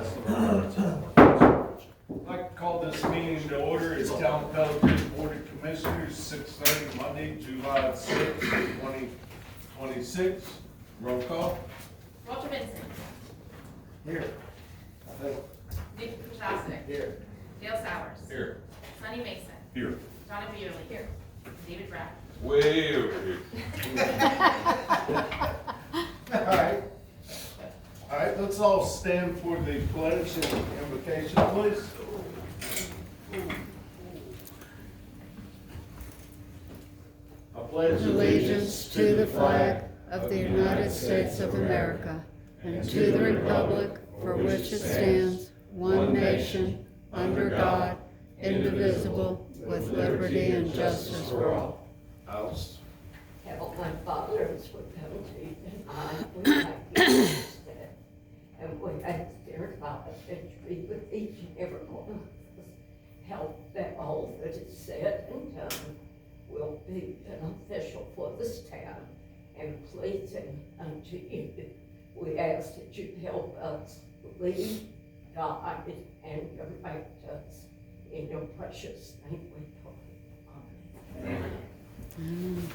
I'd like to call this meeting to order. It's Town Pelican Board of Commissioners, 6:30 Monday, July 6, 2026. Roll call. Walter Benson. Here. Nick Kachasik. Here. Dale Sowers. Here. Sonny Mason. Here. Donna Beerley. Here. David Brack. Way over here. All right, let's all stand for the pledge and invocation, please. I pledge Allegiance to the flag of the United States of America and to the republic for which it stands, one nation, under God, indivisible, with liberty and justice for all. Alice. Heavenly Father, as we come to you tonight, we thank you for this day. And we ask, dear God, that you be with each and every one of us. Help that all that is said and done will be beneficial for this town and pleasing unto you. We ask that you help us lead, guide, and direct us. In your precious name we pray. Amen.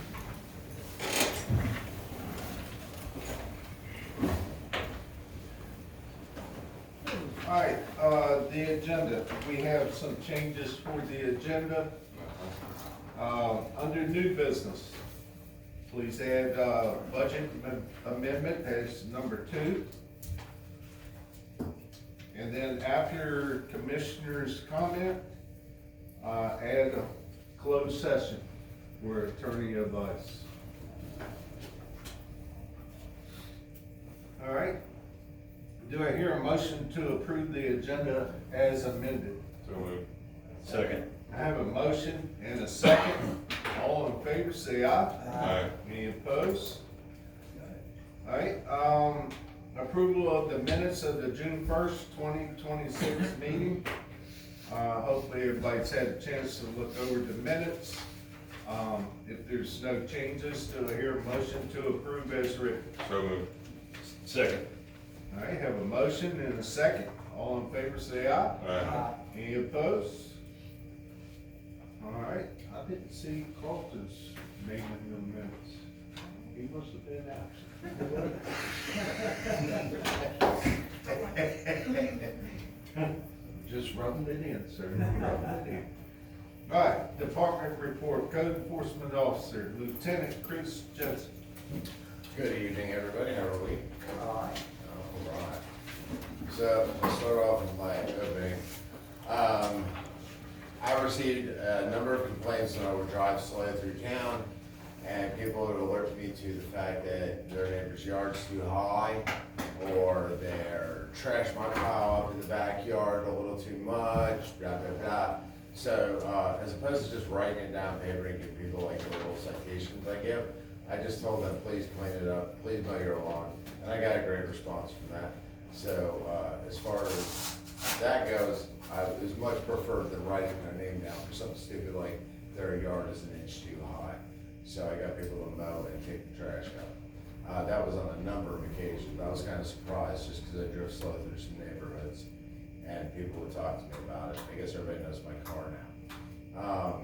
All right, the agenda. We have some changes for the agenda. Under new business, please add budget amendment as number 2. And then after commissioner's comment, add a closed session for attorney advice. All right. Do I hear a motion to approve the agenda as amended? So moved. Second. I have a motion and a second. All in favor, say aye. Aye. Any opposed? All right, approval of the minutes of the June 1st, 2026 meeting. Hopefully everybody's had a chance to look over the minutes. If there's no changes, do I hear a motion to approve as written? So moved. Second. All right, have a motion and a second. All in favor, say aye. Aye. Any opposed? All right, I didn't see Carlton's name in the minutes. He must have been absent. Just rubbing it in, sir. Rubbing it in. All right, department report, code enforcement officer, Lieutenant Chris Jensen. Good evening, everybody. How are we? All right. So, I'll start off with my opening. I received a number of complaints that I would drive slow through town, and people would alert me to the fact that their neighbor's yard's too high, or their trash might pile up in the backyard a little too much, blah, blah, blah. So, as opposed to just writing it down on paper and give people like the little citations I give, I just told them, please clean it up, please mow your lawn, and I got a great response from that. So, as far as that goes, it was much preferred than writing their name down for something stupid like their yard is an inch too high. So I got people to mow and take the trash out. That was on a number of occasions. I was kind of surprised just because I drove slow through some neighborhoods and people would talk to me about it. I guess everybody knows my car now.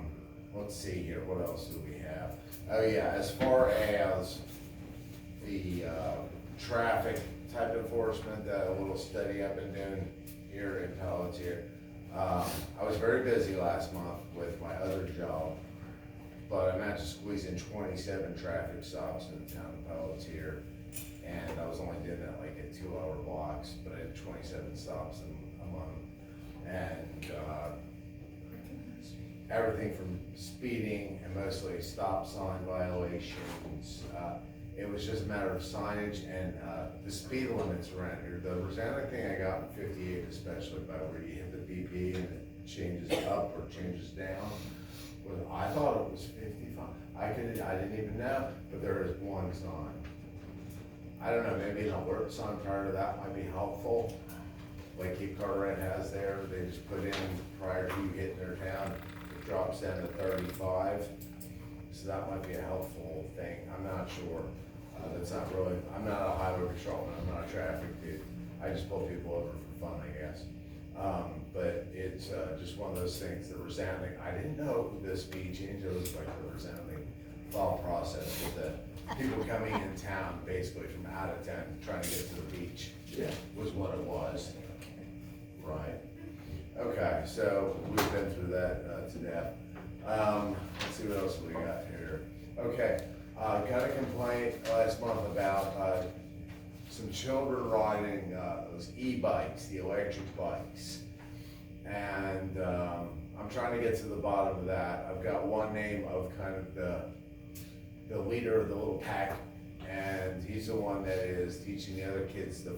Let's see here, what else do we have? Oh yeah, as far as the traffic type enforcement, that a little study I've been doing here in Pelletier. I was very busy last month with my other job, but I managed to squeeze in 27 traffic stops in the town of Pelletier, and I was only doing that like at 2-hour blocks, but I had 27 stops in a month, and everything from speeding and mostly stop sign violations. It was just a matter of signage and the speed limits around here. The resounding thing I got in 58, especially about where you hit the BP and it changes up or changes down, was I thought it was 55. I didn't even know, but there is one sign. I don't know, maybe an alert sign prior to that might be helpful. Like Cape Carteret has there, they just put in prior to you hitting their town, it drops down to 35. So that might be a helpful thing. I'm not sure. That's not really, I'm not a highway patrolman, I'm not a traffic dude. I just pull people over for fun, I guess. But it's, just one of those things, the resounding, I didn't know the speed change, it was like the resounding thought process with the people coming in town, basically from out of town, trying to get to the beach. Yeah. Was what it was. Right. Okay, so we've been through that, to death. Let's see what else we got here. Okay, got a complaint last month about, some children riding, those e-bikes, the electric bikes. And, I'm trying to get to the bottom of that. I've got one name of kind of the leader of the little pack, and he's the one that is teaching the other kids to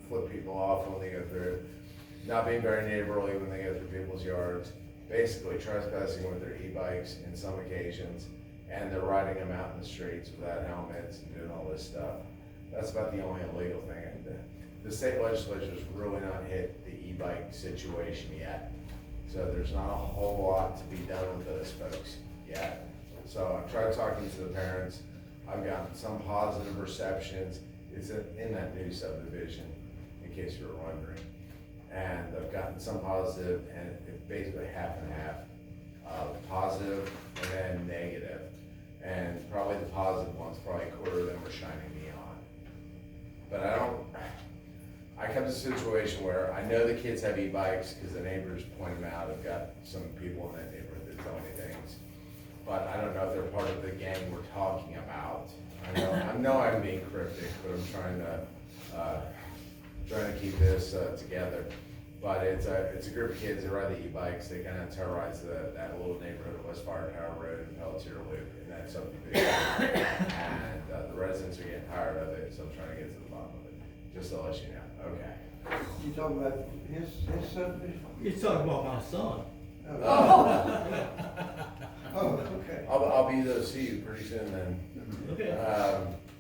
flip people off when they go through, not being very neighborly when they go through people's yards, basically trespassing with their e-bikes in some occasions, and they're riding them out in the streets without helmets and doing all this stuff. That's about the only illegal thing. The state legislature's really not hit the e-bike situation yet. So there's not a whole lot to be done with those folks yet. So I've tried talking to the parents. I've gotten some positive receptions. It's in that new subdivision, in case you were wondering. And I've gotten some positive, and it's basically half and half. Positive and then negative. And probably the positive ones, probably a quarter of them are shining me on. But I come to a situation where I know the kids have e-bikes because the neighbors point them out. I've got some people in that neighborhood that tell me things. But I don't know if they're part of the gang we're talking about. I know I'm being cryptic, but I'm trying to keep this together. But it's a group of kids that ride the e-bikes. They kind of terrorize that little neighborhood of West Fire Tower Road and Pelletier Loop in that subdivision. And the residents are getting tired of it, so I'm trying to get to the bottom of it, just to let you know. Okay. You talking about his subdivision? You're talking about my son. Oh, okay. I'll be there to see you pretty soon then. Okay.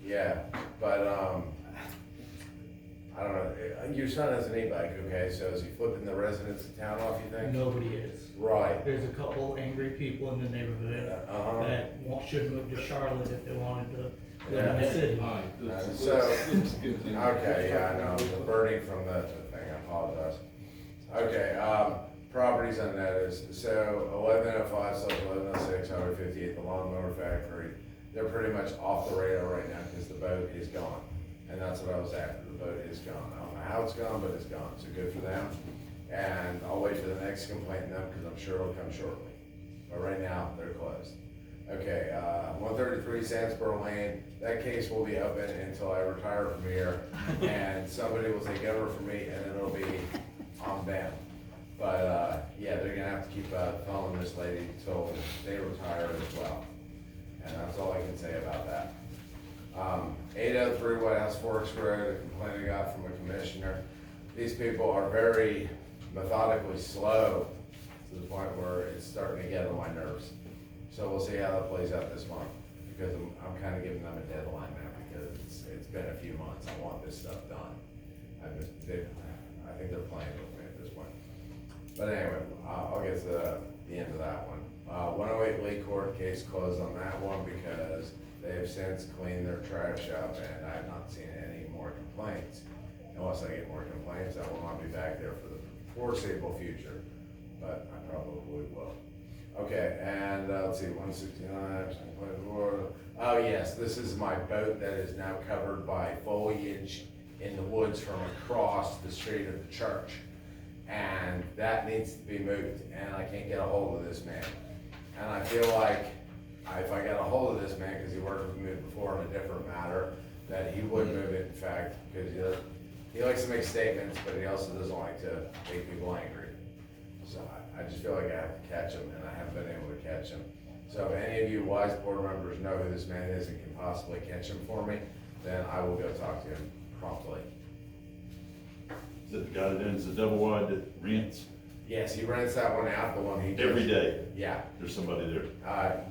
Yeah, but, I don't know, your son has an e-bike, okay, so is he flipping the residents of town off, you think? Nobody is. Right. There's a couple angry people in the neighborhood Uh-huh. that should move to Charlotte if they wanted to live in the Yeah. city. Okay, yeah, I know, the birdie from the thing, I apologize. Okay, properties on that is, so 1105/1106, Highway 58, the lawnmower factory, they're pretty much off the radar right now because the boat is gone. And that's what I was after, the boat is gone. I don't know how it's gone, but it's gone, so good for them. And I'll wait for the next complaint from them because I'm sure it'll come shortly. But right now, they're closed. Okay, 133 Sandsboro Lane, that case will be open until I retire from here. And somebody will take over for me and it'll be on them. But, yeah, they're gonna have to keep following this lady until they retire as well. And that's all I can say about that. 803 White House Forks Road, a complaint I got from a commissioner. These people are very methodically slow to the point where it's starting to get on my nerves. So we'll see how that plays out this month, because I'm kind of giving them a deadline now, because it's been a few months. I want this stuff done. I think they're playing with me at this point. But anyway, I'll get to the end of that one. 108 Lee Court, case closed on that one because they have since cleaned their trash up and I have not seen any more complaints. Unless I get more complaints, I will not be back there for the foreseeable future, but I probably will. Okay, and let's see, 169, oh yes, this is my boat that is now covered by foliage in the woods from across the street of the church. And that needs to be moved, and I can't get a hold of this man. And I feel like if I got a hold of this man, because he worked with me before on a different matter, that he would move it, in fact, because he likes to make statements, but he also doesn't like to make people angry. So I just feel like I have to catch him, and I haven't been able to catch him. So if any of you wise board members know who this man is and can possibly catch him for me, then I will go talk to him promptly. Is it the guy that owns the double wide that rents Yes, he rents that one out, the one he does. every day? Yeah, There's somebody there.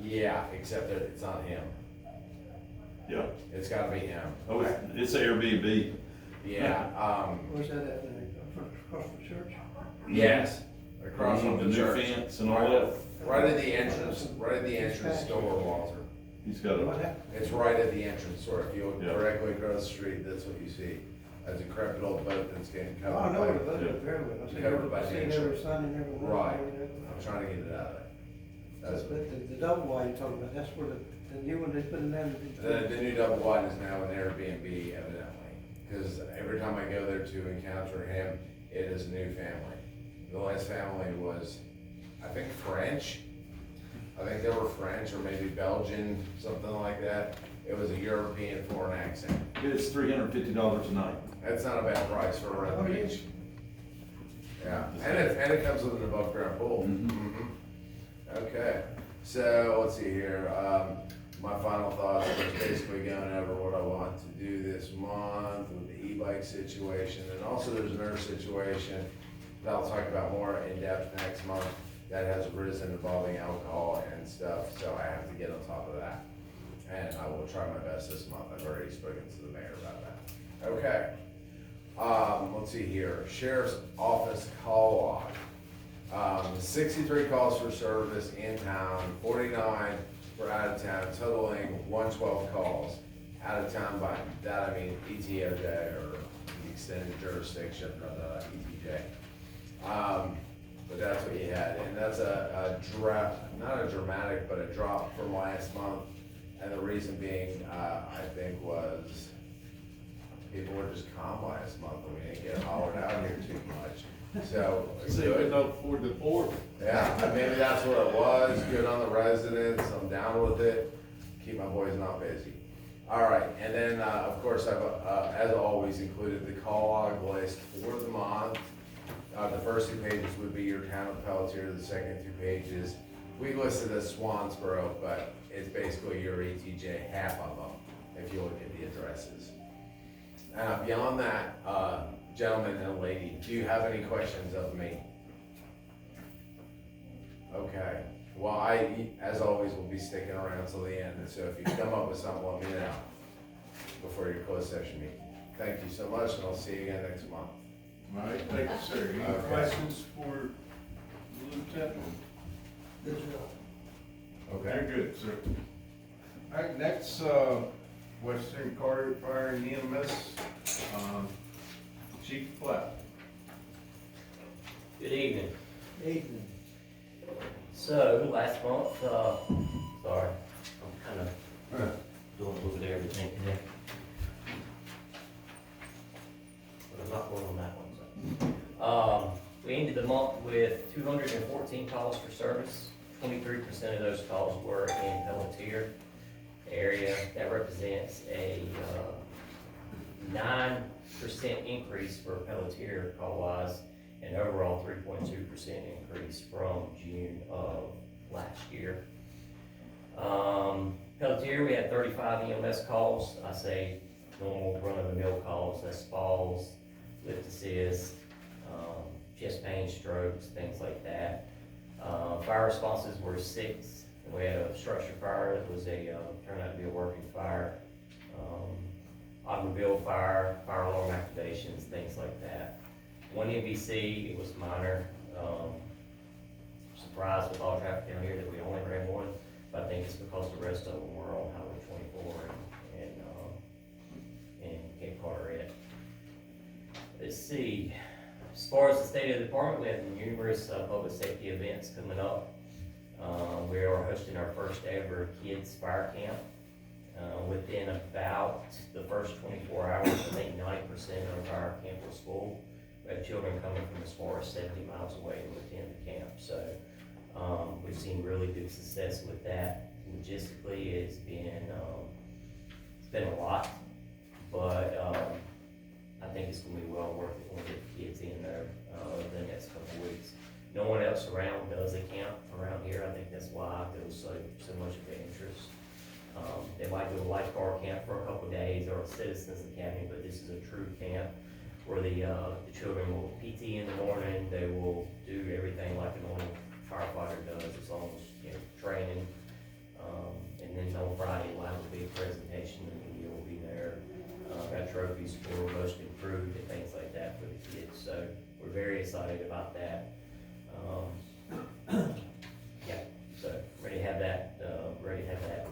yeah, except that it's not him. Yeah. It's gotta be him. Oh, it's Airbnb. Yeah, Where's that at, across the church? yes, across from The the new church. fence and all that. Right at the entrance door, Walter. He's got What a, happened? It's right at the entrance door. If you look Yeah. directly across the street, that's what you see. a decrepit old boat that's getting Oh, I covered know by. what it is, very well. I see Covered by I see it nature. every Sunday, every Wednesday. Right. every day. I'm trying to get it out of there. That's, But the double wide you're talking about, that's where the new one they put in there. the new double wide is now an Airbnb evidently, because every time I go there to encounter him, it is a new family. The last family was, I think, French. I think they were French or maybe Belgian, something like that. It was a European foreign accent. It's $350 a night. That's not a bad price for a Oh, rental yeah. beach. Yeah, and it comes with an above ground pool. Mhm. Mhm. Okay, so let's see here, my final thoughts was basically going over what I want to do this month with the e-bike situation, and also there's another situation that I'll talk about more in depth next month that has arisen involving alcohol and stuff, so I have to get on top of that. And I will try my best this month, I've already spoken to the mayor about that. Okay. Let's see here, Sheriff's Office call log. 63 calls for service in town, 49 for out of town, totaling 112 calls. Out of town by that, I mean ETOJ or the extended jurisdiction of the ETJ. But that's what you had, and that's not a dramatic, but a drop from last month. And the reason being, I think was people were just calm last month and we didn't get hollered out here too much. So, good. afford the port. Yeah, maybe that's what it was. Good on the residents. I'm down with it. Keep my boys not busy. All right, and then, of course, I've, as always, included the call log list for the month. The first 2 pages would be your town of Pelletier, the second 2 pages. We listed as Swansboro, but it's basically your ETJ, half of them, if you look at the addresses. Beyond that, gentlemen and lady, do you have any questions of me? Okay, well, I, as always, will be sticking around till the end, and so if you come up with something, let me know before your closed session meeting. Thank you so much, and I'll see you again next month. All right, thank you, sir. Any Okay. questions for the lieutenant? Good job. Okay, good, sir. All right, next, Western Carter Fire and EMS, Chief Platt. Good evening. Evening. So, last month, sorry, I'm kind of doing a little bit of everything today. But I'm not going on that one, so. We ended the month with 214 calls for service. 23% of those calls were in Pelletier area. That represents a 9% increase for Pelletier call-wise, and overall 3.2% increase from June of last year. Pelletier, we had 35 EMS calls. I say normal run-of-the-mill calls, that's falls, lift assist, chest pain, strokes, things like that. Fire responses were 6. We had a structure fire that was turned out to be a working fire. Automobile fire, fire alarm activations, things like that. 1 NVC, it was minor. Surprised with all traffic down here that we only ran 1, but I think it's because the rest of them were on Highway 24 and Cape Carteret. Let's see. As far as the state of the department, we have numerous public safety events coming up. We are hosting our first ever kids fire camp. Within about the first 24 hours, I think 90% of our camp was full. We have children coming from as far as 70 miles away to attend the camp. So we've seen really good success with that. Logistically, it's been a lot, but I think it's going to be well worth it when we get the kids in there the next couple of weeks. No one else around does a camp around here. I think that's why there's so much of an interest. They might do a lifeguard camp for a couple of days or a citizens academy, but this is a true camp where the children will PT in the morning. They will do everything like a normal firefighter does, as long as training. And then on Friday we'll have a big presentation, and the media will be there. Got trophies for most improved and things like that for the kids. So we're very excited about that. Yeah, so ready to have that,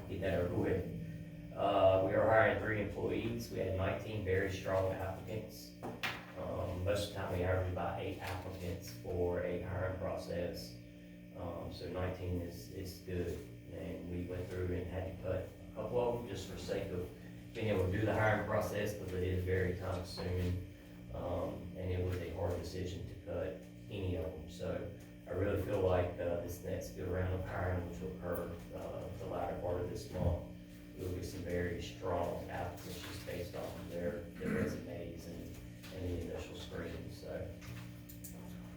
get that over with. We are hiring 3 employees. We had 19 very strong applicants. most of the time we average about 8 applicants for a hiring process. So 19 is good, and we went through and had to cut a couple of them just for sake of being able to do the hiring process, because it is very time consuming. And it was a hard decision to cut any of them. So I really feel like this next good round of hiring, which will occur the latter part of this month, will be some very strong applicants just based off of their resumes and the initial screening. So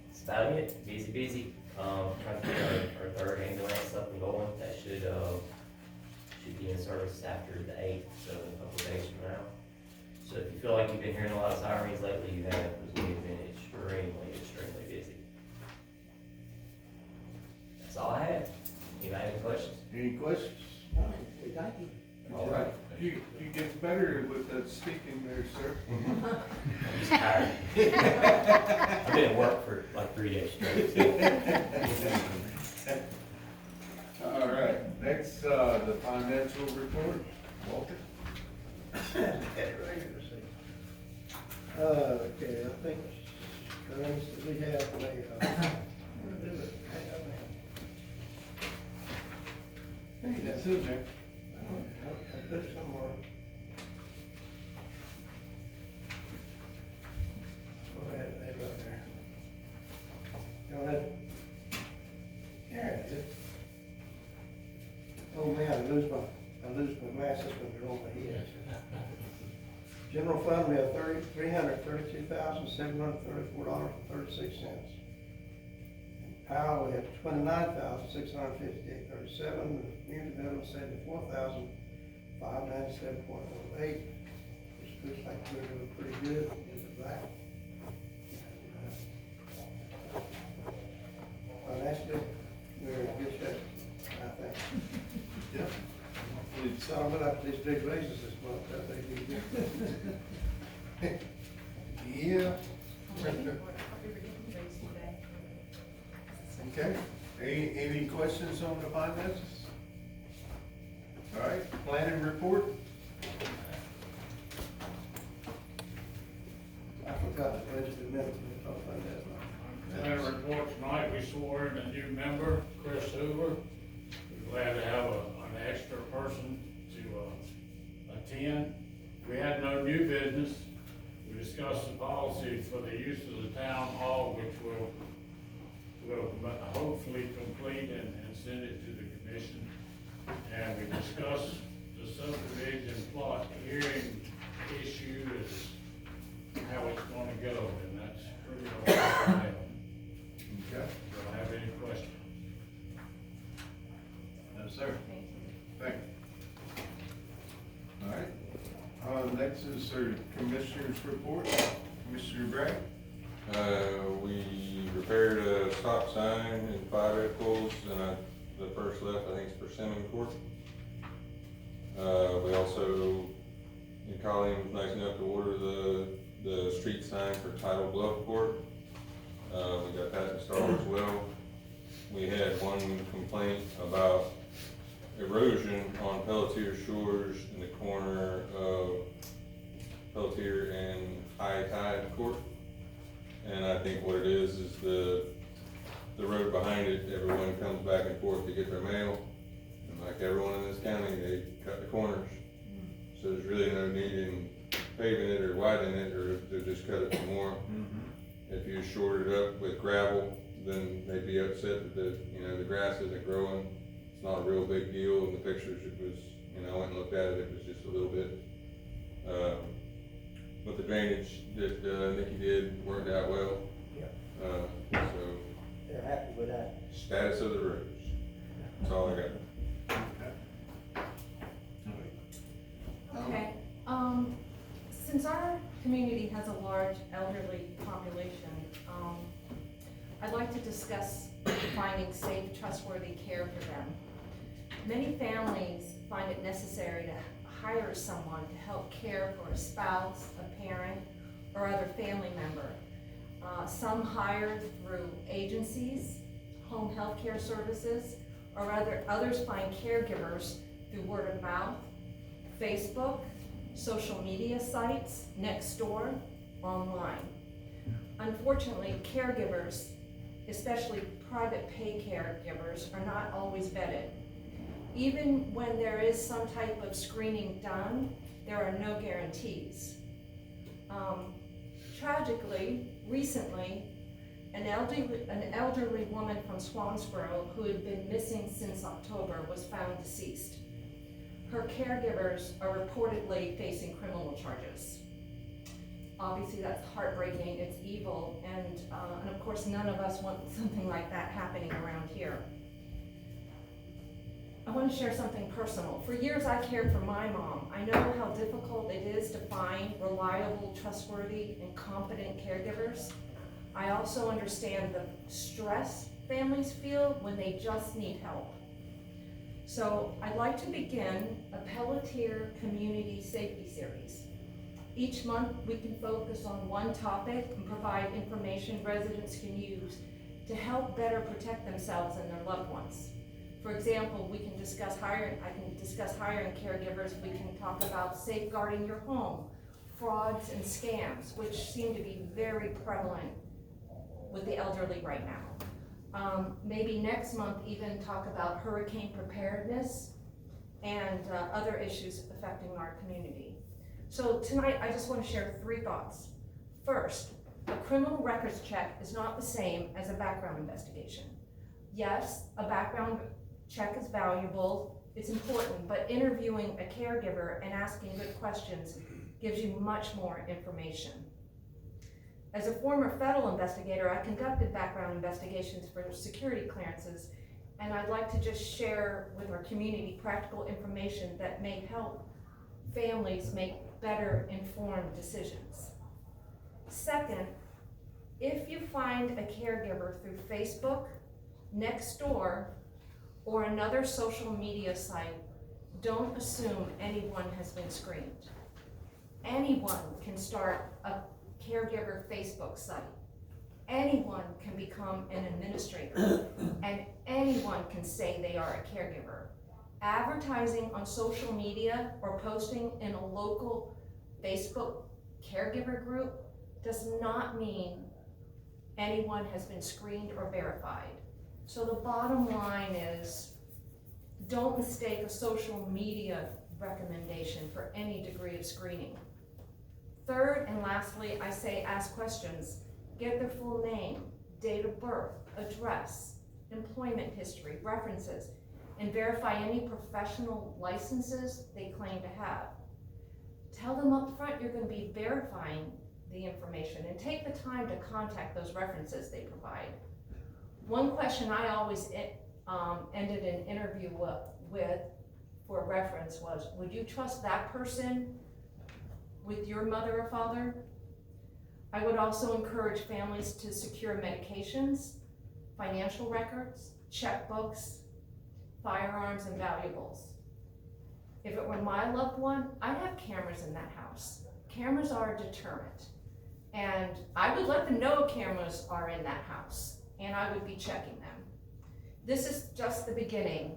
that's about it. Busy. Trying to get our third ambulance up and going. That should be in service after the 8th, so in a couple of days from now. So if you feel like you've been hearing a lot of sirens lately, you have, because we've been extremely busy. That's all I have. Anybody have any questions? Any questions? No, we thank you. All right. You get better with that speaking there, sir. I'm just tired. I've been at work for like 3 days straight. All right, next, the financial report, Walter. Okay, I think, we have Hey, that's it, man. I put it somewhere. Go ahead, right there. Go ahead. There it is. Oh man, I lose my glasses when they're on my head. General fund, we have $332,734.36. Powell, we have $29,658.37. Community development, $74,597.08, which looks like we're doing pretty good in the back. Financially, we're in good shape, I think. Yeah. So I'm gonna have these big raises this month, I think we do. Yeah. Okay, any questions on the finances? All right, planning report? I forgot the budget amendment, we talked about that. Planning report tonight, we swore in a new member, Chris Hoover. We're glad to have an extra person to attend. We had no new business. We discussed the policy for the use of the town hall, which we'll hopefully complete and send it to the commission. And we discussed the subdivision plot hearing issue, is how it's gonna go, and that's pretty much all I have. Okay. Do I have any questions? No, sir. Thank you. All right, next is our commissioner's report. Commissioner Gray? We repaired a stop sign in 5 vehicles, and the first left, I think, is Persimmon Court. We also, Colleen was nice enough to order the street sign for Tidal Bluff Court. We got that installed as well. We had one complaint about erosion on Pelletier Shores in the corner of Pelletier and High Tide Court. And I think what it is the road behind it, everyone comes back and forth to get their mail. And like everyone in this county, they cut the corners. So there's really no need in paving it or widening it, or to just cut it some more. If you shorted it up with gravel, then they'd be upset that the grass isn't growing. It's not a real big deal. In the pictures, it was, I went and looked at it, it was just a little bit. But the drainage that Nikki did worked out well. So They're happy with that. status of the roads, that's all I got. Okay, since our community has a large elderly population, I'd like to discuss finding safe, trustworthy care for them. Many families find it necessary to hire someone to help care for a spouse, a parent, or other family member. Some hire through agencies, home health care services, or others find caregivers through word of mouth, Facebook, social media sites, Nextdoor, online. unfortunately, caregivers, especially private pay caregivers, are not always vetted. Even when there is some type of screening done, there are no guarantees. Tragically, recently, an elderly woman from Swansboro who had been missing since October was found deceased. Her caregivers are reportedly facing criminal charges. Obviously, that's heartbreaking, it's evil, and of course, none of us want something like that happening around here. I want to share something personal. For years, I cared for my mom. I know how difficult it is to find reliable, trustworthy, and competent caregivers. I also understand the stress families feel when they just need help. So I'd like to begin a Pelletier Community Safety Series. Each month, we can focus on one topic and provide information residents can use to help better protect themselves and their loved ones. For example, I can discuss hiring caregivers. We can talk about safeguarding your home, frauds and scams, which seem to be very prevalent with the elderly right now. Maybe next month even talk about hurricane preparedness and other issues affecting our community. So tonight, I just want to share 3 thoughts. First, a criminal records check is not the same as a background investigation. Yes, a background check is valuable, it's important, but interviewing a caregiver and asking good questions gives you much more information. As a former federal investigator, I conducted background investigations for security clearances, and I'd like to just share with our community practical information that may help families make better informed decisions. Second, if you find a caregiver through Facebook, Nextdoor, or another social media site, don't assume anyone has been screened. Anyone can start a caregiver Facebook site. Anyone can become an administrator, and anyone can say they are a caregiver. Advertising on social media or posting in a local Facebook caregiver group does not mean anyone has been screened or verified. So the bottom line is, don't mistake a social media recommendation for any degree of screening. Third and lastly, I say ask questions. Get their full name, date of birth, address, employment history, references, and verify any professional licenses they claim to have. Tell them up front you're going to be verifying the information, and take the time to contact those references they provide. One question I always ended an interview with for reference was, would you trust that person with your mother or father? I would also encourage families to secure medications, financial records, checkbooks, firearms, and valuables. If it were my loved one, I'd have cameras in that house. Cameras are a deterrent, and I would let them know cameras are in that house, and I would be checking them. This is just the beginning.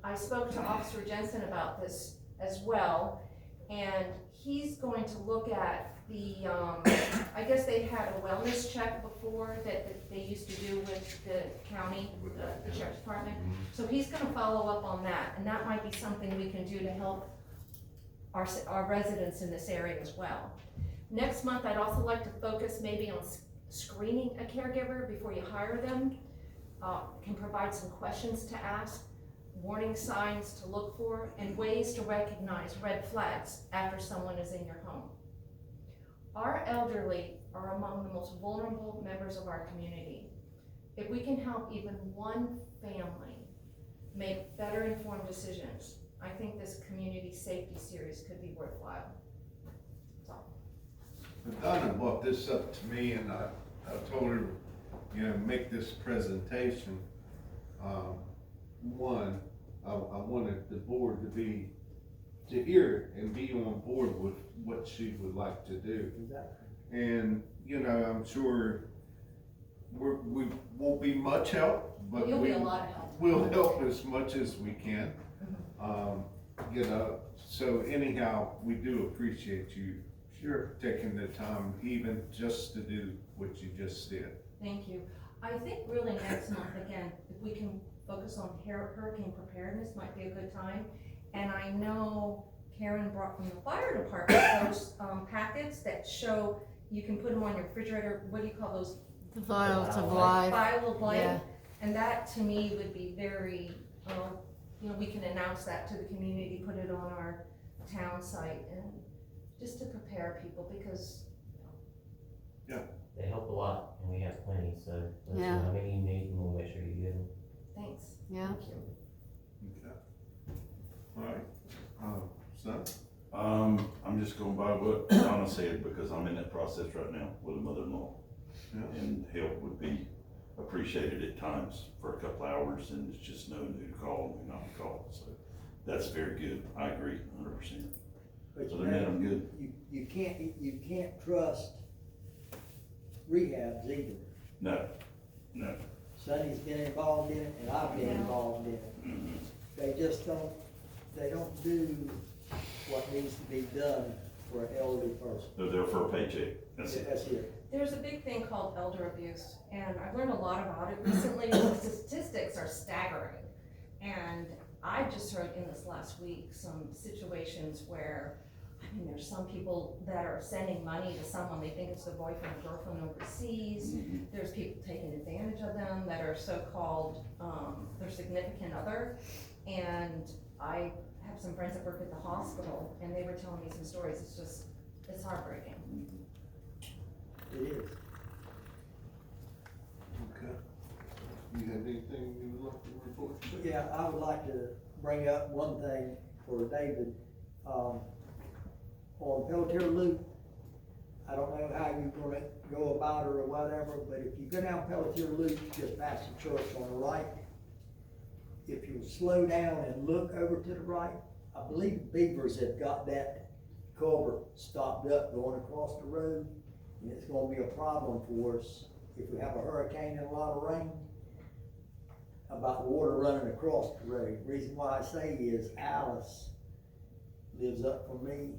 I spoke to Officer Jensen about this as well, and he's going to look at the, I guess they had a wellness check before that they used to do with the county, the sheriff's department. So he's gonna follow up on that, and that might be something we can do to help our residents in this area as well. Next month, I'd also like to focus maybe on screening a caregiver before you hire them. Can provide some questions to ask, warning signs to look for, and ways to recognize red flags after someone is in your home. Our elderly are among the most vulnerable members of our community. If we can help even one family make better informed decisions, I think this community safety series could be worthwhile. That's all. Donna brought this up to me, and I told her, make this presentation. One, I wanted the board to hear and be on board with what she would like to do. And, I'm sure we won't be much help, but You'll be a lot of help. We'll help as much as we can. So anyhow, we do appreciate you Sure. taking the time even just to do what you just did. Thank you. I think really next month, again, if we can focus on hurricane preparedness might be a good time. And I know Karen brought from the fire department those packets that show, you can put them on your refrigerator, what do you call those? The vials of life. Vial of life. Yeah. And that to me would be very, you know, we can announce that to the community, put it on our town site, and just to prepare people, because They help a lot, and we have plenty, so, let us Yeah. know how many you need, and we'll make sure you get them. thanks. Yeah. Thank you. Okay. All right, son? I'm just going by what Donna said, because I'm in that process right now with a mother-in-law. Yeah. And help would be appreciated at times for a couple hours, and it's just knowing who to call and who not to call, so that's very good, I agree 100%. But Other than that, I'm good. you can't trust rehabs either. No, no. Sonny's been involved in it, and I've been involved in it. Mhm. They just don't do what needs to be done for an elderly person. They're there for a paycheck, that's it. That's it. There's a big thing called elder abuse, and I've learned a lot about it recently. The statistics are staggering. And I just heard in this last week some situations where, I mean, there's some people that are sending money to someone, they think it's their boyfriend or girlfriend overseas. Mhm. There's people taking advantage of them that are so-called, their significant other. And I have some friends that work at the hospital, and they were telling me some stories. It's heartbreaking. It is. Okay. You have anything you would like to report? Yeah, I would like to bring up one thing for David. On Pelletier Loop, I don't know how you're gonna go about it or whatever, but if you go down Pelletier Loop, just past the church on the right, if you slow down and look over to the right, I believe Beavers have got that culvert stopped up going across the road. And it's gonna be a problem for us if we have a hurricane and a lot of rain, about the water running across the road. Reason why I say is Alice lives up from me.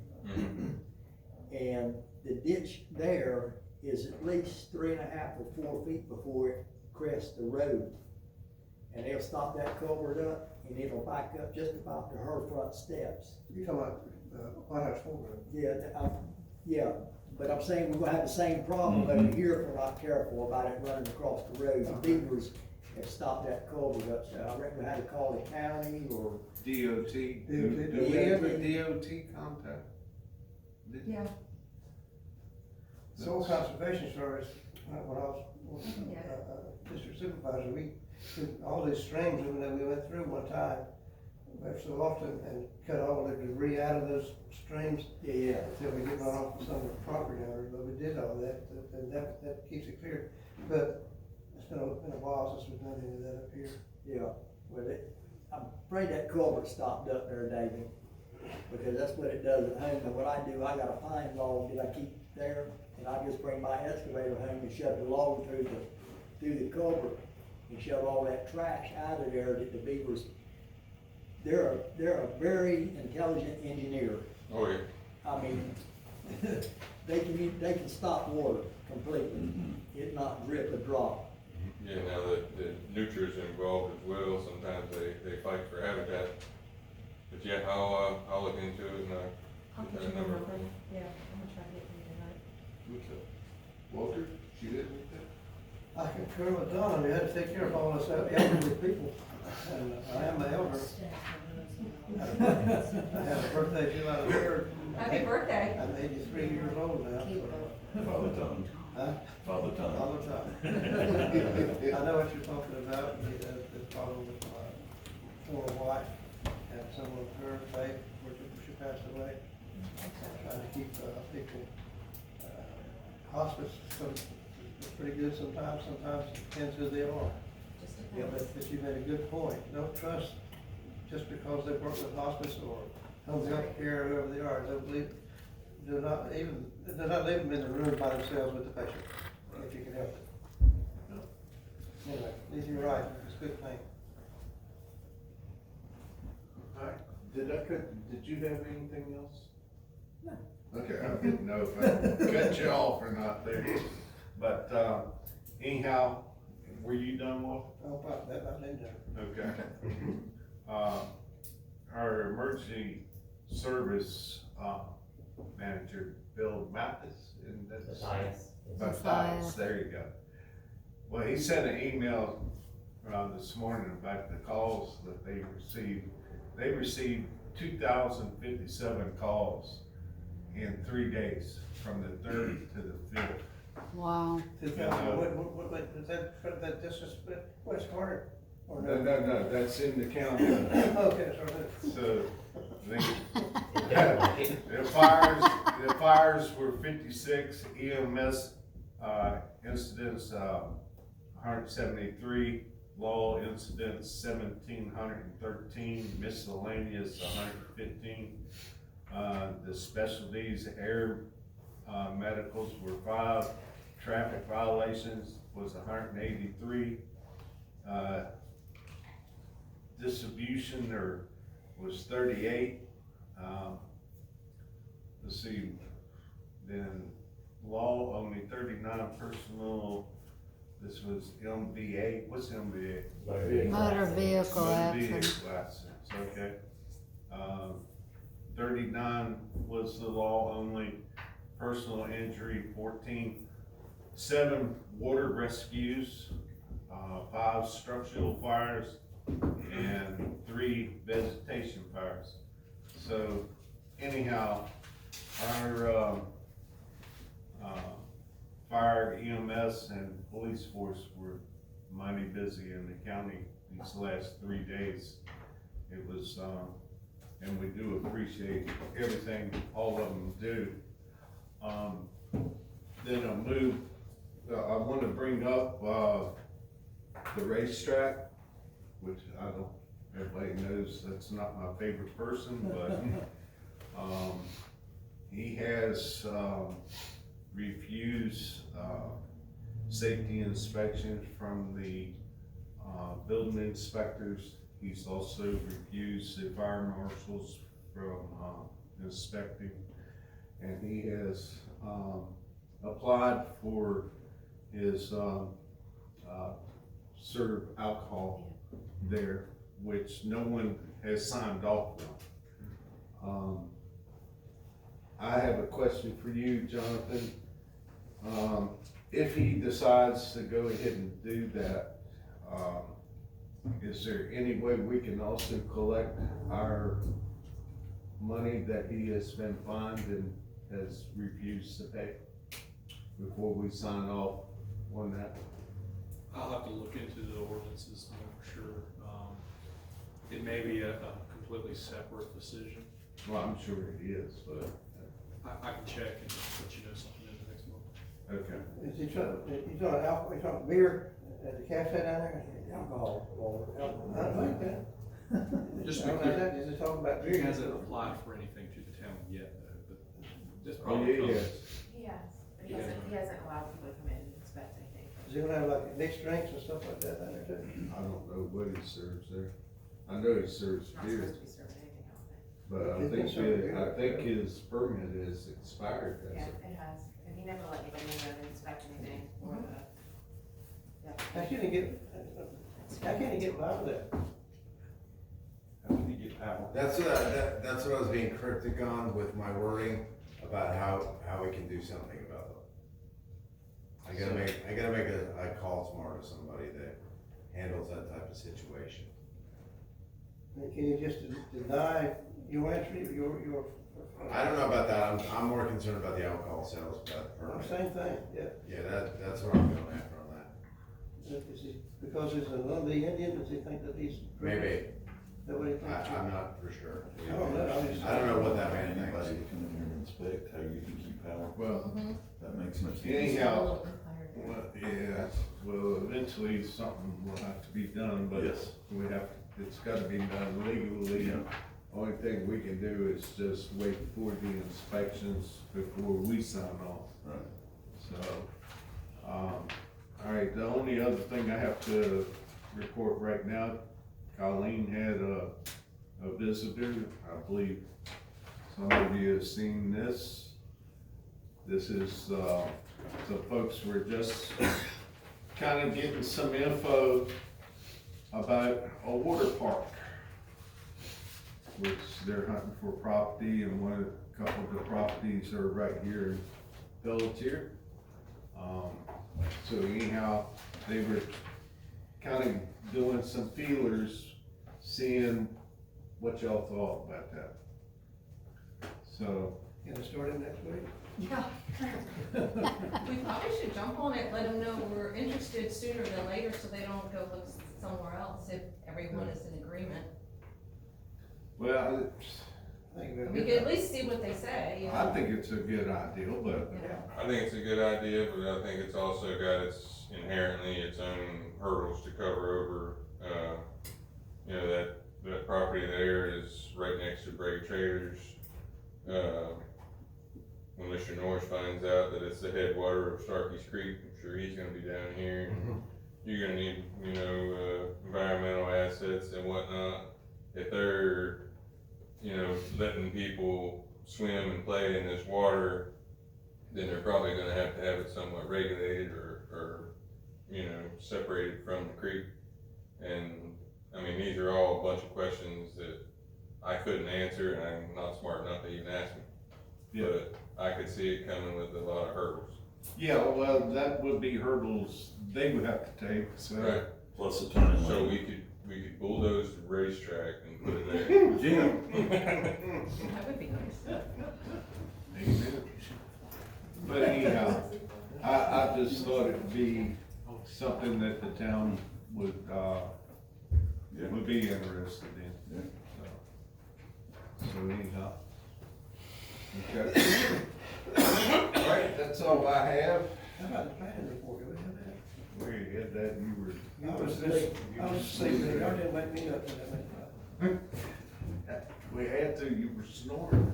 And the ditch there is at least 3.5 or 4 feet before it crests the road. And they'll stop that culvert up, and it'll back up just about to her front steps. You talking about, White House Ford Road? Yeah, but I'm saying we're gonna have the same problem over here if we're not careful about it running across the road. The Beavers have stopped that culvert up, so I reckon we had to call the county or. DOT. DOT. Do we have a DOT contact? Yeah. Soil Conservation Service, when I was, Yeah. district supervisor, all these streams that we went through one time, every so often, and cut all the debris out of those streams. Yeah. Until we get run off with some of the property owners, but we did all that, and that keeps it clear. But it's been a while since we've done any of that up here. Yeah, well, I'm afraid that culvert stopped up there, David, because that's what it does at home, and what I do, I got a pine log that I keep there, and I just bring my excavator home and shove the log through the culvert, and shove all that trash out of there that the beavers, they're a very intelligent engineer. Oh, yeah. I mean, they can stop water completely, it not drip or drop. Yeah, now the nutrients involved as well, sometimes they fight for habitat. But yeah, I'll look into it and I'll get get that you number. the number. Yeah, I'm gonna try to get you tonight. Okay. Walter, you did anything? I concur with Donna, we had to take care of all us elderly people, and I am an elder. I had a birthday July the 3rd. Happy birthday. I'm 83 years old now, so. Father time. Huh? Father time. All the time. I know what you're talking about, the problem with my former wife, and some of her faith, where she passed away. Trying to keep people, hospice, it's pretty good sometimes it depends who they are. Just Yeah, depends. but you made a good point, don't trust just because they work with hospice or home health care, whoever they are, do not leave them in the room by themselves with the patient, if you can help it. Anyway, you're right, it's a good thing. All right, did you have anything else? No. Okay, I didn't know if I cut you off or not there. But, anyhow, were you done, Wolf? Oh, about that, I think that. Okay. Our emergency service, manager, Bill Mathis, and that's. Matthias. Matthias, there you go. Well, he sent an email, this morning about the calls that they received. They received 2,057 calls in 3 days, from the 3rd to the 5th. Wow. Is that just West Carter? Or No, that's in the county. Okay, So, the fires were 56, EMS, incidents, 173, law incidents, 1,713, miscellaneous, 115. The specialties, air, medicals were 5, traffic violations was 183. Distribution was 38. Let's see, then law only 39, personal, this was MVA, what's MVA? Motor vehicle Motor vehicle accident. accidents, okay. 39 was the law only, personal injury 14, 7 water rescues, 5 structural fires, and 3 vegetation fires. So anyhow, our fire, EMS, and police force were mighty busy in the county these last 3 days. It was, and we do appreciate everything all of them do. Then I'll move, I want to bring up the racetrack, which I don't, everybody knows that's not my favorite person, but he has refused safety inspections from the building inspectors. He's also refused the fire marshals from inspecting, and he has applied for his serve alcohol there, which no one has signed off on. I have a question for you, Jonathan. If he decides to go ahead and do that, is there any way we can also collect our money that he has been fined and has refused to pay before we sign off on that? I'll have to look into the ordinances to know for sure. It may be a completely separate decision. Well, I'm sure it is, but. I can check and let you know something in the next month. Okay. Is he talking alcohol, he's talking beer at the cafe down there? Alcohol. I don't think that. Just I don't know that, is he talking about beer? He hasn't applied for anything to the town yet, though, but that's Oh, probably. yeah, yes. He has, but he hasn't allowed people to come in and inspect anything. Is he gonna have like mixed drinks and stuff like that down there too? I don't know what he serves there. I know he serves Not beer, supposed to be serving anything else there. but I think his permit is expired, Yeah, has it? it has, and he never let anybody in there to inspect anything or the. How can he get by with that? How did he get out? That's what I was being cryptic on with my wording about how we can do something about it. I gotta make a call tomorrow to somebody that handles that type of situation. Can you just deny your entry, your? I don't know about that, I'm more concerned about the alcohol sales, about the permit. Same thing, yeah. Yeah, that's what I'm going after on that. Is he, because he's a Lumbee Indian, does he think that he's? Maybe, Is that what he thinks? I'm not for sure. I don't know, I don't know what that man Anybody thinks. to come in here and inspect how you can keep power, Well, that makes no sense. anyhow, well, yeah, well, eventually something will have to be done, but Yes. we have, it's gotta be done legally. Yeah. Only thing we can do is just wait for the inspections before we sign off. Right. So, all right, the only other thing I have to report right now, Colleen had a visitor, I believe some of you have seen this. This is, so folks were just kind of getting some info about a water park, which they're hunting for property, and a couple of the properties are right here in Pelletier. So anyhow, they were kind of doing some feelers, seeing what y'all thought about that. So, Can it start in next week? Yeah. We probably should jump on it, let them know we're interested sooner than later, so they don't go look somewhere else if everyone is in agreement. well, I think We could at least see what they say, you know? I think it's a good idea, but Yeah. I think it's a good idea, but I think it's also got inherently its own hurdles to cover over. You know, that property there is right next to Brady Traders. When Mr. Norris finds out that it's the headwater of Starkey's Creek, I'm sure he's gonna be down here. You're gonna need, you know, environmental assets and whatnot. If they're, you know, letting people swim and play in this water, then they're probably gonna have to have it somewhat regulated or, you know, separated from the creek. And, I mean, these are all a bunch of questions that I couldn't answer, and I'm not smart enough to even ask me. Yeah. But I could see it coming with a lot of hurdles. yeah, well, that would be hurdles they would have to take, so. Right. Plus the turning So lane. we could bulldoze the racetrack and put it there. Jim. That would be nice. Amen. But anyhow, I just thought it'd be something that the town would be interested in. Yeah. So anyhow. Okay. All right, that's all I have. How about the planning report? Do we have that? Where you had that, you were. I was sleeping, y'all didn't wake me up till that. We had to, you were snoring.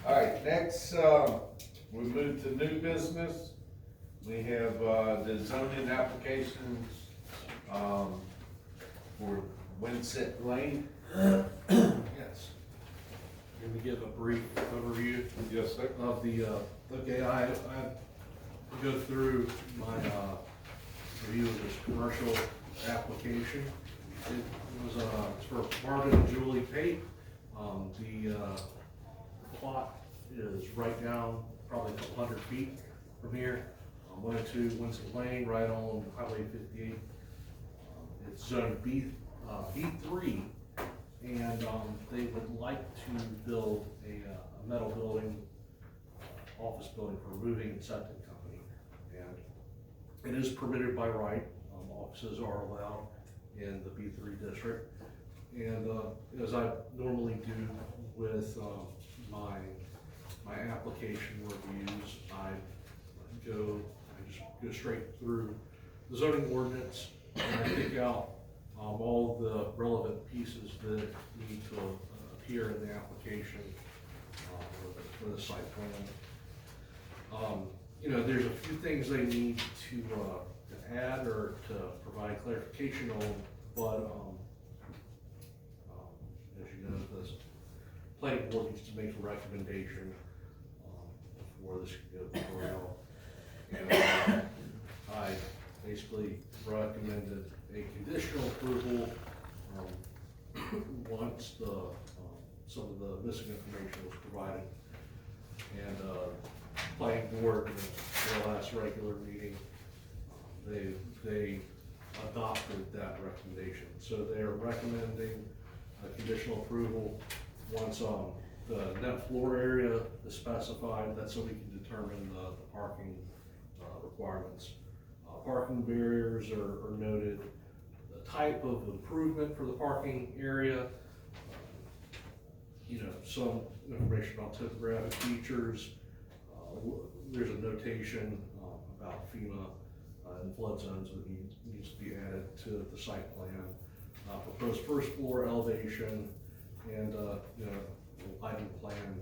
All right, next, we move to new business. We have, the zoning applications, for Winsett Lane. Yes. Let me give a brief overview Yes, sir. of the, okay, I go through my, review of this commercial application. It was, it's for Marvin and Julie Pate. The plot is right down, probably a couple hundred feet from here. 102 Winsett Lane, right on Highway 58. It's zone B3, and they would like to build a metal building, office building for a moving and septic company. And it is permitted by right. Offices are allowed in the B3 district. And as I normally do with my application reviews, I just go straight through the zoning ordinance, and I pick out all the relevant pieces that need to appear in the application for the site plan. You know, there's a few things they need to add or to provide clarification on, but as you know, the planning board needs to make a recommendation before this can go before y'all. And I basically recommended a conditional approval once some of the missing information was provided. And planning board, in their last regular meeting, they adopted that recommendation. So they are recommending a conditional approval once the net floor area is specified. That's so we can determine the parking requirements. Parking barriers are noted, the type of improvement for the parking area, you know, some information on topographic features. There's a notation about FEMA and flood zones that needs to be added to the site plan. Proposed first floor elevation and, you know, lighting plan,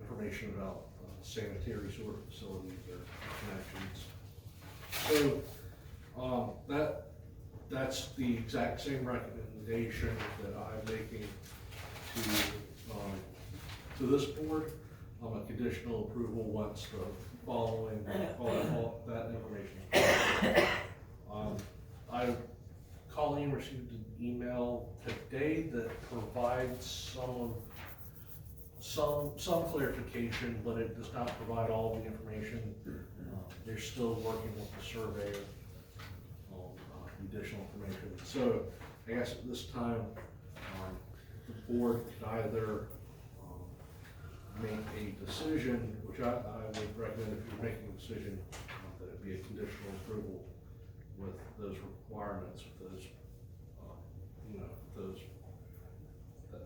information about sanitary sewer facilities or connections. So, that's the exact same recommendation that I'm making to this board. a conditional approval once the following, all that information. Colleen received an email today that provides some clarification, but it does not provide all the information. They're still working with the surveyor on additional information. So I guess at this time, the board could either make a decision, which I would recommend if you're making a decision, that it be a conditional approval with those requirements, with those,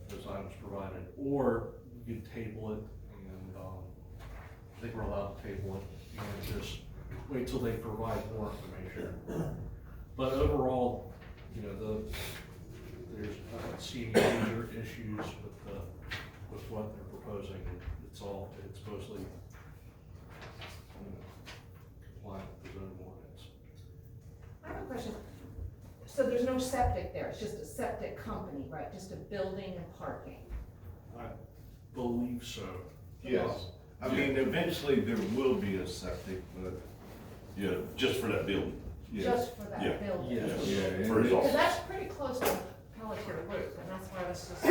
those items provided, or you could table it, and I think we're allowed to table it, and just wait till they provide more information. But overall, I don't see any major issues with what they're proposing. It's mostly compliant with the zoning ordinance. I have a question. So there's no septic there, it's just a septic company, right? Just a building and parking? I believe so. Yes, I mean, eventually there will be a septic, but. Yeah, just for that building. Yes. Just for Yeah. that building? Yes. Yeah, For his Because office. that's pretty close to Pelletier Loop, and that's why I was just.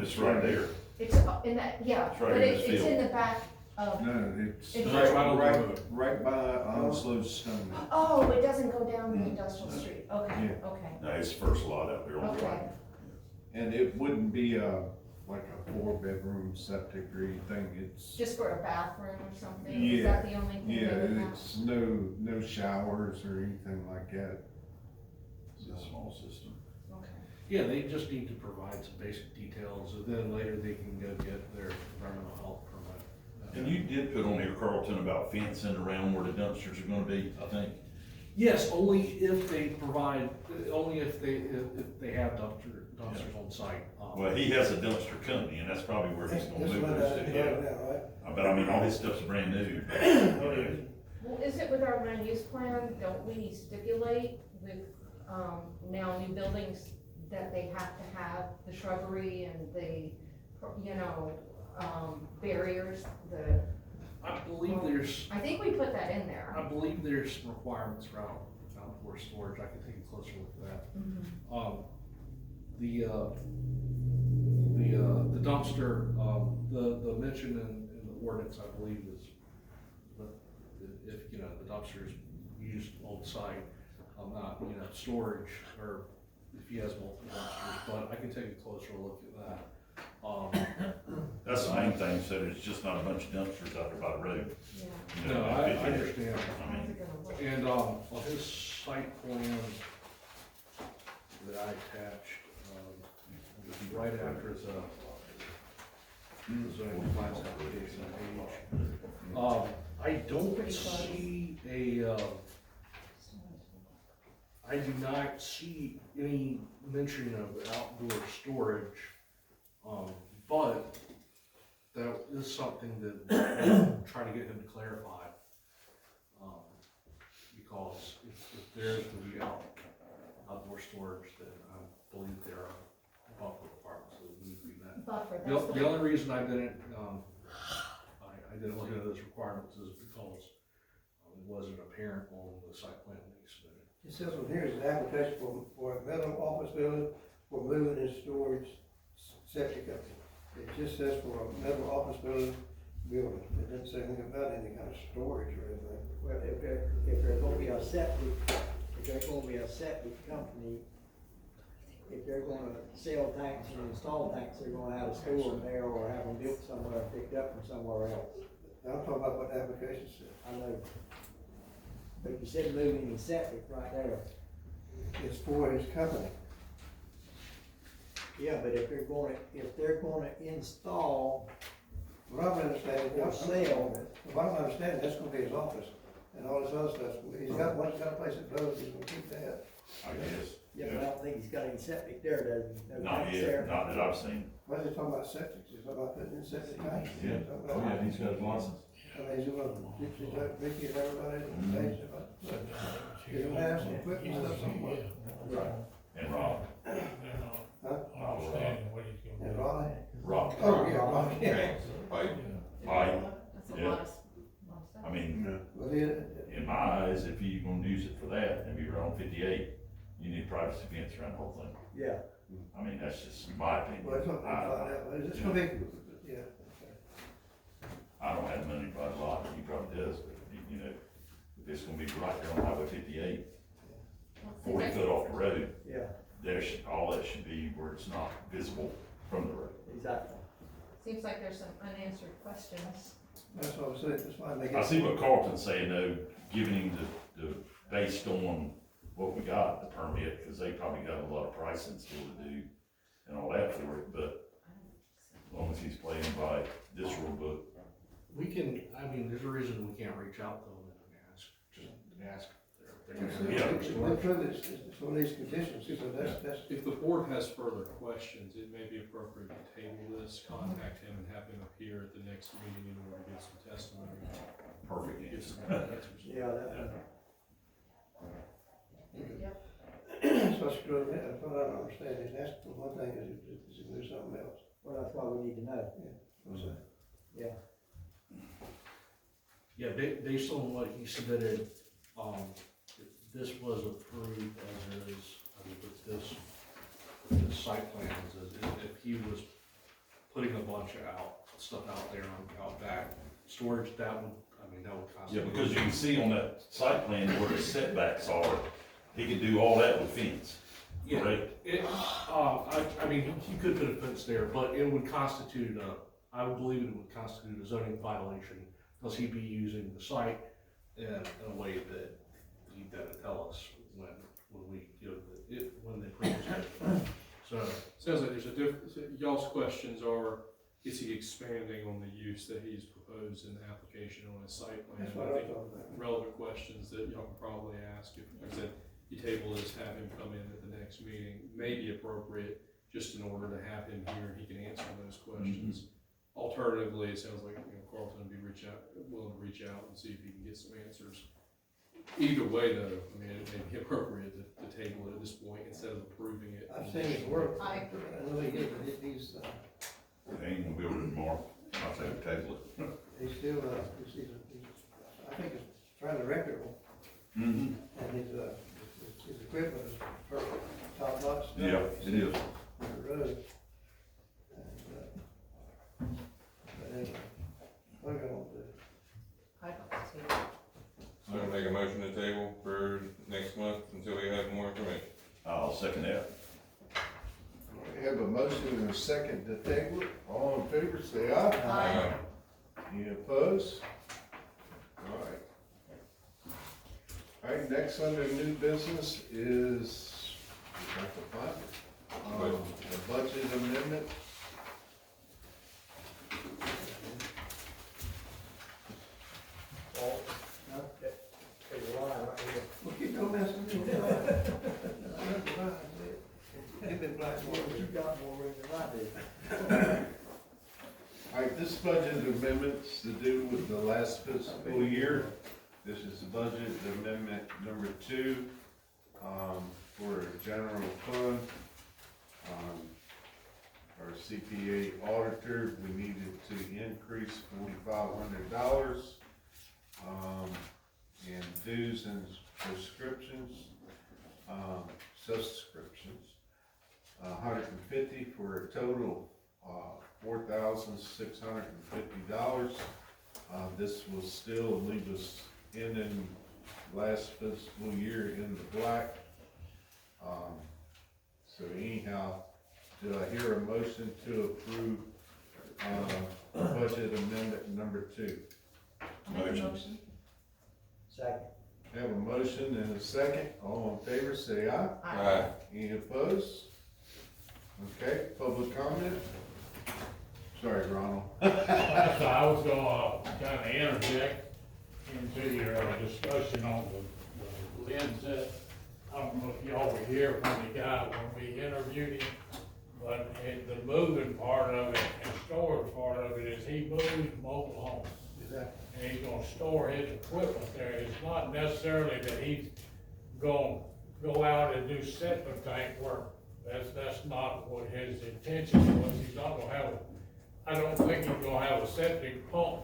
It's right there. It's in that, yeah, It's right but in this it's field. in the back of, No, it's It's right on the road. right by Onslow Stone. oh, it doesn't go down the industrial street, okay, Yeah. okay, No, it's the first lot out there on the right. okay. And it wouldn't be like a 4-bedroom septic or anything, it's, Just for a bathroom or something? Is Yeah. that the only thing they would yeah, have? it's no showers or anything like that. It's a small system. Okay. Yeah, they just need to provide some basic details, and then later they can go get their environmental health permit. And you did put on here, Carlton, about fencing around where the dumpsters are gonna be, I think. Yes, only if they provide, only if they have dumpsters on site. Well, he has a dumpster company, and that's probably where he's gonna move those to, yeah. But I mean, all his stuff's brand new, you know. Well, is it with our land use plan, don't we stipulate with, now new buildings that they have to have the shrubbery and the, barriers, I believe there's, I think we put that in there. I believe there's some requirements around outdoor storage. I can take a closer look at that. Mhm. The dumpster, the mention in the ordinance, I believe, is that if, the dumpster is used on site, not, storage, or if he has multiple dumpsters, but I can take a closer look at that. That's the main thing, so it's just not a bunch of dumpsters out there by the road. Yeah. You know, No, I understand. I mean, How's it gonna look? And, on his site plan that I attached, it'd be right after the zoning compliance application page. I don't see I do not see any mention of outdoor storage, but that is something that I'm trying to get him to clarify. Because if there's to be outdoor storage, then I believe there are buffer requirements that need to be met. Buffer, that's The only reason I didn't look into those requirements is because it wasn't apparent on the site plan that he submitted. It says on here is an application for a metal office building for moving and storage septic company. It just says for a metal office building. It doesn't say anything about any kind of storage or anything. Well, if there's gonna be a septic, company, if they're gonna sell tanks and install tanks, they're gonna have a store in there or have them built somewhere, picked up from somewhere else. I'm talking about what the application said. I know. But you said moving and septic right there. It's for his company. Yeah, but if they're gonna install What I'm understanding, or sell, what I'm understanding, that's gonna be his office and all this other stuff. Once he's got a place that blows, he's gonna keep that. I guess. yeah, but I don't think he's got any septic there, does he? No Not tanks yet, there. not that I've seen. What is he talking about septic? He's talking about putting in septic tanks? Yeah, oh yeah, he's got his license. I mean, he's gonna, Vicky and everybody, he's gonna have some equipment and stuff somewhere. Right. And Rob. Huh? Understanding what he's gonna do. And Ronnie? Rob. Oh, yeah, Ronnie, yeah. Right. if you're gonna use it for that, and be around 58, you need privacy fence around the whole thing. Yeah. I mean, that's just my opinion. Well, it's not gonna find out, but it's gonna be, yeah. I don't have money to buy a lot, he probably does, but you know, if it's gonna be right there on Highway 58, 40 foot off the road, Yeah, all that should be where it's not visible from the road. exactly. Seems like there's some unanswered questions. That's what I said, that's why I make it. I see what Carlton's saying though, giving him the, based on what we got, the permit, cause they probably got a lot of pricing still to do and all that for it, but as long as he's playing by this rule book. We can, I mean, there's a reason we can't reach out to them and ask, just ask. if they're gonna Yeah. have It's one true, it's one of these conditions, so that's, If the board has further questions, it may be appropriate to table this, contact him and have him appear at the next meeting in order to get some testimony. Perfect. Get some answers. Yeah, that, that's what's good, that's what I don't understand, is that's the one thing, is it do something else. well, that's why we need to know. What's that? Yeah. Yeah, based on what he submitted, this was approved as is, I mean, with this site plan, as if he was putting a bunch of stuff out there, out back, storage, that would, I mean, that would Yeah, constitute. because you can see on that site plan where the setbacks are, he could do all that with fence. Yeah, Correct? I mean, he could put a fence there, but it would constitute I would believe it would constitute a zoning violation, because he'd be using the site in a way that he'd gotta tell us when we, you know, when they produce it. So, Sounds like there's a difference, y'all's questions are, is he expanding on the use that he's proposed in the application on his site plan? That's what I I'm think talking about. relevant questions that y'all can probably ask, if, like I said, you table this, have him come in at the next meeting, may be appropriate, just in order to have him here, and he can answer those questions. Alternatively, it sounds like, you know, Carlton would be willing to reach out and see if he can get some answers. Either way though, I mean, it may be appropriate to table it at this point instead of approving it. I've seen it work. I know he did, but he's, They ain't gonna be able to tomorrow, I'll say table it. he's still, he's, I think it's fairly reputable, Mm-hmm. and his equipment is perfect, top notch. stuff. Yeah, it is. On the road. And, but anyway, what are we gonna do? I'd like to. I'm gonna make a motion to table for next month until we have more information. I'll second that. We have a motion and a second to table it. All in favor, say aye. Aye. Any opposed? All right. All right, next under new business is, we got to find it. The budget amendment. There's a line right here. Well, keep on messing with me. You've been black more Well, than you got more room than I did. All right, this budget amendment's to do with the last fiscal year. This is the budget amendment number 2, for general fund. Our CPA auditor, we needed to increase $4,500. And dues and subscriptions, subscriptions, 150 for a total $4,650. This will still leave us in last fiscal year in the black. So anyhow, do I hear a motion to approve budget amendment number 2? Motion. Second. Have a motion and a second. All in favor, say aye. Aye. Any opposed? Okay, public comment? Sorry, Ronald. That's why I was gonna kind of interject into your discussion on the lens set. I don't know if y'all were here when the guy, when we interviewed him, but the moving part of it and storage part of it is he moves mobile homes. Exactly. And he's gonna store his equipment there. It's not necessarily that he's gonna go out and do septic tank work. That's not what his intention was. He's not gonna have, I don't think he's gonna have a septic pump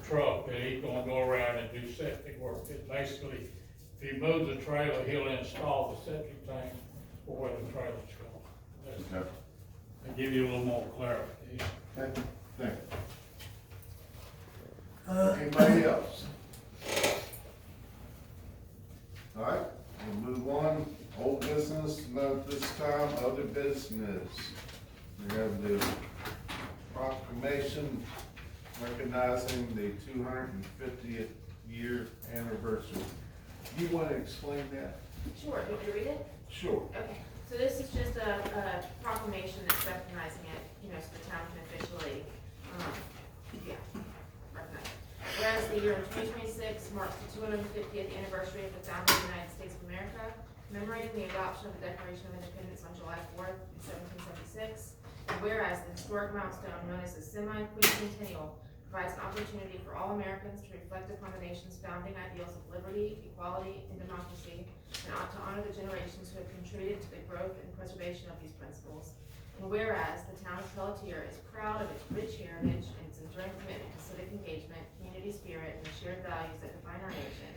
truck that he's gonna go around and do septic work. It's basically, if he moves the trailer, he'll install the septic tank for where the trailer's going. That's- Okay, To give you a little more clarification. thank you. Anybody else? All right, we'll move on. Old business, not this time, other business. We have the proclamation recognizing the 250th year anniversary. You want to explain that? Sure, did you read it? Sure. Okay, so this is just a proclamation that's recognizing it, you know, so the town can officially, recognize it. Whereas the year of 2026 marks the 250th anniversary of the founding of the United States of America, commemorating the adoption of the Declaration of Independence on July 4th in 1776. And whereas the historic milestone known as the semi-quincentennial provides an opportunity for all Americans to reflect upon the nation's founding ideals of liberty, equality, and democracy, and ought to honor the generations who have contributed to the growth and preservation of these principles. And whereas the town of Pelletier is proud of its rich heritage and its enduring commitment to civic engagement, community spirit, and the shared values that define our nation.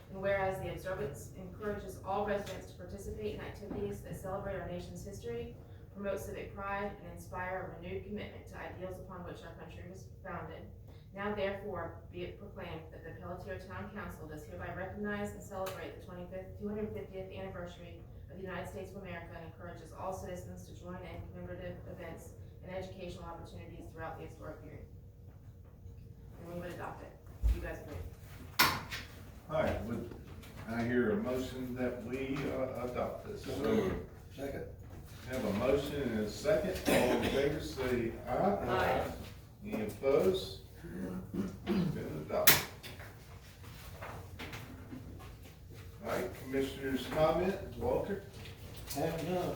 And whereas the observance encourages all residents to participate in activities that celebrate our nation's history, promote civic pride, and inspire a renewed commitment to ideals upon which our country was founded. Now therefore be it proclaimed that the Pelletier Town Council does hereby recognize and celebrate the 250th anniversary of the United States of America and encourages all citizens to join in commemorative events and educational opportunities throughout the historic period. And we would adopt it. You guys agree? All right, would I hear a motion that we adopt this? Second. Have a motion and a second. All in favor, say aye. Aye. Any opposed? Been adopted. All right, commissioners' comment, Walter, Have none.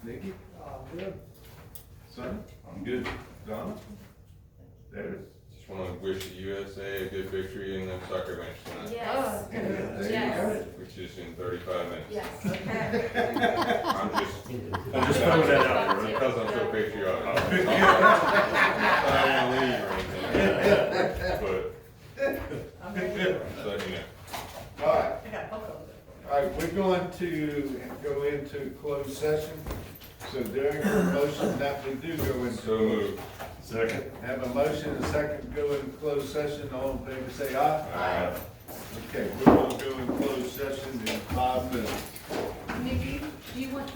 Nikki, Good. Sonny, I'm good. Donna, David. Just wanna wish the USA a good victory in the soccer match tonight, Yes. There you Yes. which is in 35 minutes. Yes. I'm just throwing that out there, because I'm so patriotic. Oh. I'm not in the league or anything, but, so, you know. All right. All right, we're going to go into closed session. So during the motion that we do go into. So moved. Second. Have a motion and a second to go into closed session. All in favor, say aye. Aye. Okay, we're gonna go in closed session in 5 minutes. Nikki, do you want